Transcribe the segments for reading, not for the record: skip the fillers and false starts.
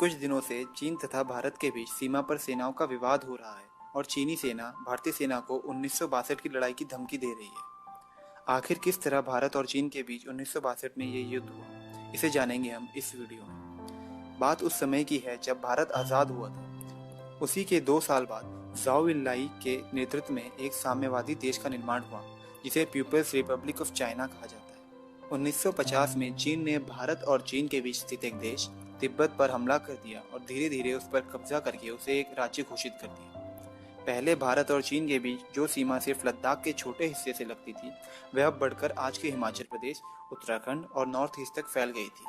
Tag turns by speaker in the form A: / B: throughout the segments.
A: कुछ दिनों से चीन तथा भारत के बीच सीमा पर सेनाओं का विवाद हो रहा है और चीनी सेना भारतीय सेना को 1962 की लड़ाई की धमकी दे रही है। आखिर किस तरह भारत और चीन के बीच 1962 में ये युद्ध हुआ, इसे जानेंगे हम इस वीडियो में। बात उस समय की है जब भारत आज़ाद हुआ था। उसी के 2 साल बाद ज़ाओ एनलाई के नेतृत्व में एक साम्यवादी देश का निर्माण हुआ जिसे पीपल्स रिपब्लिक ऑफ चाइना कहा जाता है। 1950 में चीन ने भारत और चीन के बीच स्थित एक देश तिब्बत पर हमला कर दिया और धीरे धीरे उस पर कब्जा करके उसे एक राज्य घोषित कर दिया। पहले भारत और चीन के बीच जो सीमा सिर्फ लद्दाख के छोटे हिस्से से लगती थी, वह अब बढ़कर आज के हिमाचल प्रदेश, उत्तराखंड और नॉर्थ ईस्ट तक फैल गई थी।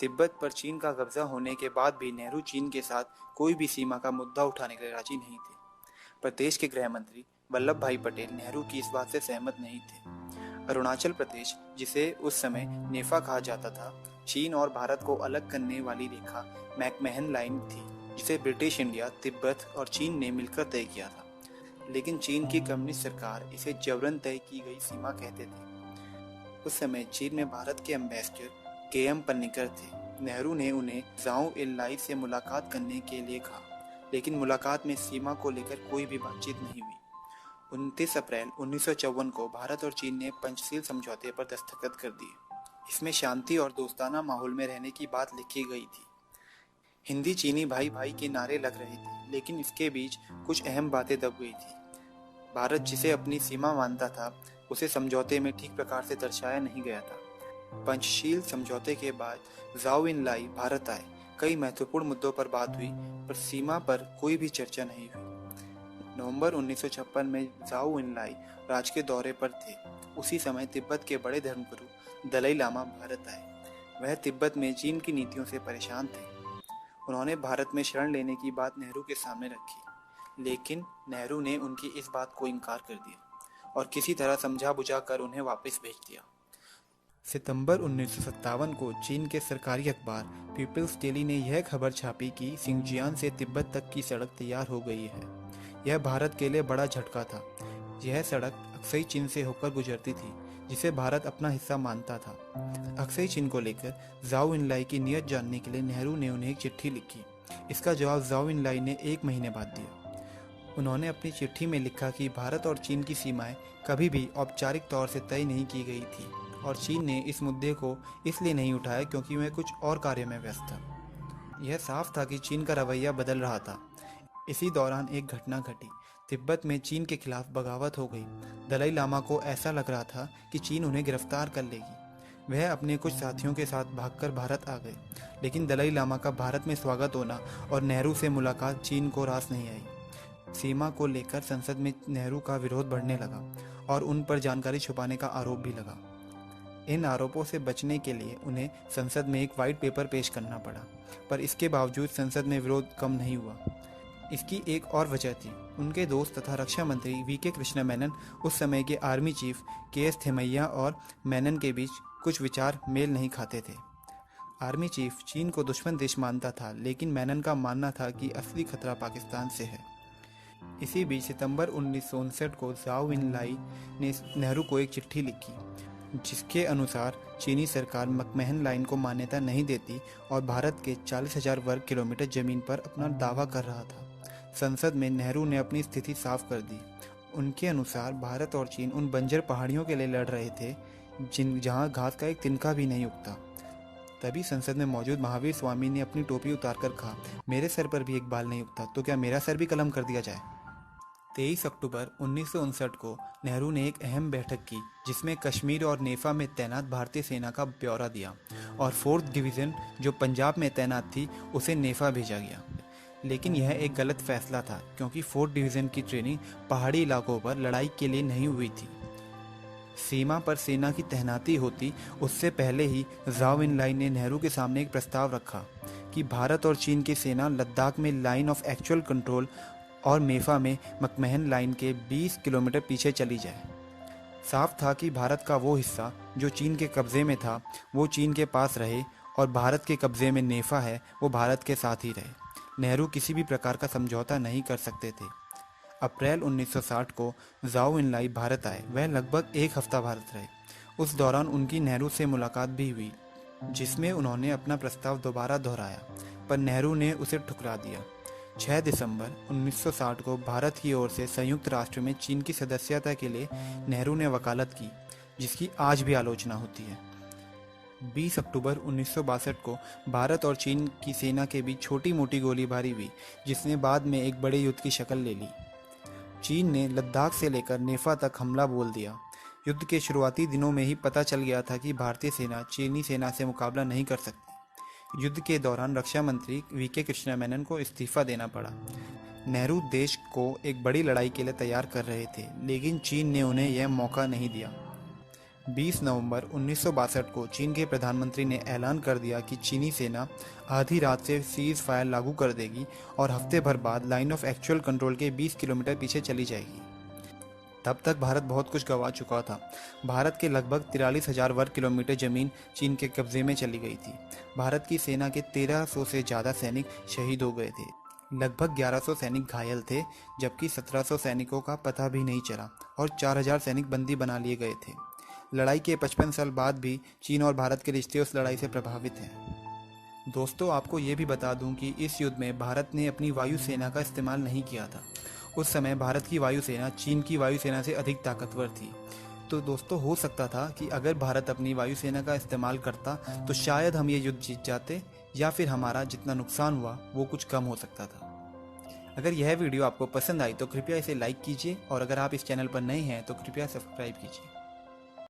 A: तिब्बत पर चीन का कब्जा होने के बाद भी नेहरू चीन के साथ कोई भी सीमा का मुद्दा उठाने के लिए राजी नहीं थे। प्रदेश के गृह मंत्री वल्लभ भाई पटेल नेहरू की इस बात से सहमत नहीं थे। अरुणाचल प्रदेश, जिसे उस समय नेफा कहा जाता था, चीन और भारत को अलग करने वाली रेखा मैकमहन लाइन थी, जिसे ब्रिटिश इंडिया, तिब्बत और चीन ने मिलकर तय किया था। लेकिन चीन की कम्युनिस्ट सरकार इसे जबरन तय की गई सीमा कहते थे। उस समय चीन में भारत के एम्बेसडर KM पन्नीकर थे। नेहरू ने उन्हें ज़ाओ एनलाई से मुलाकात करने के लिए कहा, लेकिन मुलाकात में सीमा को लेकर कोई भी बातचीत नहीं हुई। 29 अप्रैल 1954 को भारत और चीन ने पंचशील समझौते पर दस्तखत कर दिए। इसमें शांति और दोस्ताना माहौल में रहने की बात लिखी गई थी। हिंदी चीनी भाई भाई के नारे लग रहे थे, लेकिन इसके बीच कुछ अहम बातें दब गई थी। भारत जिसे अपनी सीमा मानता था, उसे समझौते में ठीक प्रकार से दर्शाया नहीं गया था। पंचशील समझौते के बाद ज़ाओ एनलाई भारत आए। कई महत्वपूर्ण मुद्दों पर बात हुई, पर सीमा पर कोई भी चर्चा नहीं हुई। नवंबर 1956 में ज़ाओ एनलाई राज्य के दौरे पर थे। उसी समय तिब्बत के बड़े धर्मगुरु दलाई लामा भारत आए। वह तिब्बत में चीन की नीतियों से परेशान थे। उन्होंने भारत में शरण लेने की बात नेहरू के सामने रखी, लेकिन नेहरू ने उनकी इस बात को इनकार कर दिया और किसी तरह समझा बुझा कर उन्हें वापस भेज दिया। सितंबर 1957 को चीन के सरकारी अखबार पीपल्स डेली ने यह खबर छापी कि सिंगजियान से तिब्बत तक की सड़क तैयार हो गई है। यह भारत के लिए बड़ा झटका था। यह सड़क अक्सई चीन से होकर गुजरती थी, जिसे भारत अपना हिस्सा मानता था। अक्सई चीन को लेकर ज़ाओ एनलाई की नीयत जानने के लिए नेहरू ने उन्हें एक चिट्ठी लिखी। इसका जवाब ज़ाओ एनलाई ने 1 महीने बाद दिया। उन्होंने अपनी चिट्ठी में लिखा कि भारत और चीन की सीमाएं कभी भी औपचारिक तौर से तय नहीं की गई थी और चीन ने इस मुद्दे को इसलिए नहीं उठाया क्योंकि वह कुछ और कार्य में व्यस्त था। यह साफ था कि चीन का रवैया बदल रहा था। इसी दौरान एक घटना घटी। तिब्बत में चीन के खिलाफ बगावत हो गई। दलाई लामा को ऐसा लग रहा था कि चीन उन्हें गिरफ्तार कर लेगी। वह अपने कुछ साथियों के साथ भागकर भारत आ गए, लेकिन दलाई लामा का भारत में स्वागत होना और नेहरू से मुलाकात चीन को रास नहीं आई। सीमा को लेकर संसद में नेहरू का विरोध बढ़ने लगा और उन पर जानकारी छुपाने का आरोप भी लगा। इन आरोपों से बचने के लिए उन्हें संसद में एक वाइट पेपर पेश करना पड़ा, पर इसके बावजूद संसद में विरोध कम नहीं हुआ। इसकी एक और वजह थी। उनके दोस्त तथा रक्षा मंत्री VK कृष्णा मेनन, उस समय के आर्मी चीफ KS थिमैया और मेनन के बीच कुछ विचार मेल नहीं खाते थे। आर्मी चीफ चीन को दुश्मन देश मानता था, लेकिन मेनन का मानना था कि असली खतरा पाकिस्तान से है। इसी बीच सितंबर 1959 को ज़ाओ एनलाई ने नेहरू को एक चिट्ठी लिखी, जिसके अनुसार चीनी सरकार मैकमहन लाइन को मान्यता नहीं देती और भारत के 40,000 वर्ग किलोमीटर जमीन पर अपना दावा कर रहा था। संसद में नेहरू ने अपनी स्थिति साफ कर दी। उनके अनुसार भारत और चीन उन बंजर पहाड़ियों के लिए लड़ रहे थे जहां घास का एक तिनका भी नहीं उगता। तभी संसद में मौजूद महावीर स्वामी ने अपनी टोपी उतारकर कहा, मेरे सर पर भी एक बाल नहीं उगता, तो क्या मेरा सर भी कलम कर दिया जाए। 23 अक्टूबर 1959 को नेहरू ने एक अहम बैठक की, जिसमें कश्मीर और नेफा में तैनात भारतीय सेना का ब्यौरा दिया और 4th डिवीज़न जो पंजाब में तैनात थी, उसे नेफा भेजा गया। लेकिन यह एक गलत फैसला था, क्योंकि 4th डिवीज़न की ट्रेनिंग पहाड़ी इलाकों पर लड़ाई के लिए नहीं हुई थी। सीमा पर सेना की तैनाती होती उससे पहले ही ज़ाओ एनलाई ने नेहरू के सामने एक प्रस्ताव रखा कि भारत और चीन की सेना लद्दाख में लाइन ऑफ एक्चुअल कंट्रोल और मेफा में मैकमहन लाइन के 20 किलोमीटर पीछे चली जाए। साफ था कि भारत का वो हिस्सा जो चीन के कब्जे में था, वो चीन के पास रहे और भारत के कब्जे में नेफा है, वो भारत के साथ ही रहे। नेहरू किसी भी प्रकार का समझौता नहीं कर सकते थे। अप्रैल 1960 को ज़ाओ एनलाई भारत आए। वह लगभग 1 हफ्ता भारत रहे। उस दौरान उनकी नेहरू से मुलाकात भी हुई। जिसमें उन्होंने अपना प्रस्ताव दोबारा दोहराया, पर नेहरू ने उसे ठुकरा दिया। 6 दिसंबर 1960 को भारत की ओर से संयुक्त राष्ट्र में चीन की सदस्यता के लिए नेहरू ने वकालत की, जिसकी आज भी आलोचना होती है। 20 अक्टूबर 1962 को भारत और चीन की सेना के बीच छोटी मोटी गोलीबारी हुई, जिसने बाद में एक बड़े युद्ध की शक्ल ले ली। चीन ने लद्दाख से लेकर नेफा तक हमला बोल दिया। युद्ध के शुरुआती दिनों में ही पता चल गया था कि भारतीय सेना चीनी सेना से मुकाबला नहीं कर सकती। युद्ध के दौरान रक्षा मंत्री वीके कृष्णा मेनन को इस्तीफा देना पड़ा। नेहरू देश को एक बड़ी लड़ाई के लिए तैयार कर रहे थे, लेकिन चीन ने उन्हें यह मौका नहीं दिया। 20 नवंबर 1962 को चीन के प्रधानमंत्री ने ऐलान कर दिया कि चीनी सेना आधी रात से सीज फायर लागू कर देगी और हफ्ते भर बाद लाइन ऑफ एक्चुअल कंट्रोल के 20 किलोमीटर पीछे चली जाएगी। तब तक भारत बहुत कुछ गंवा चुका था। भारत के लगभग 43,000 वर्ग किलोमीटर जमीन चीन के कब्जे में चली गई थी। भारत की सेना के 1300 से ज़्यादा सैनिक शहीद हो गए थे। लगभग 1100 सैनिक घायल थे, जबकि 1700 सैनिकों का पता भी नहीं चला और 4000 सैनिक बंदी बना लिए गए थे। लड़ाई के 55 साल बाद भी चीन और भारत के रिश्ते उस लड़ाई से प्रभावित हैं। दोस्तों, आपको ये भी बता दूं कि इस युद्ध में भारत ने अपनी वायुसेना का इस्तेमाल नहीं किया था। उस समय भारत की वायुसेना चीन की वायुसेना से अधिक ताकतवर थी। तो दोस्तों, हो सकता था कि अगर भारत अपनी वायुसेना का इस्तेमाल करता तो शायद हम ये युद्ध जीत जाते, या फिर हमारा जितना नुकसान हुआ वो कुछ कम हो सकता था। अगर यह वीडियो आपको पसंद आई तो कृपया इसे लाइक कीजिए, और अगर आप इस चैनल पर नए हैं तो कृपया सब्सक्राइब कीजिए।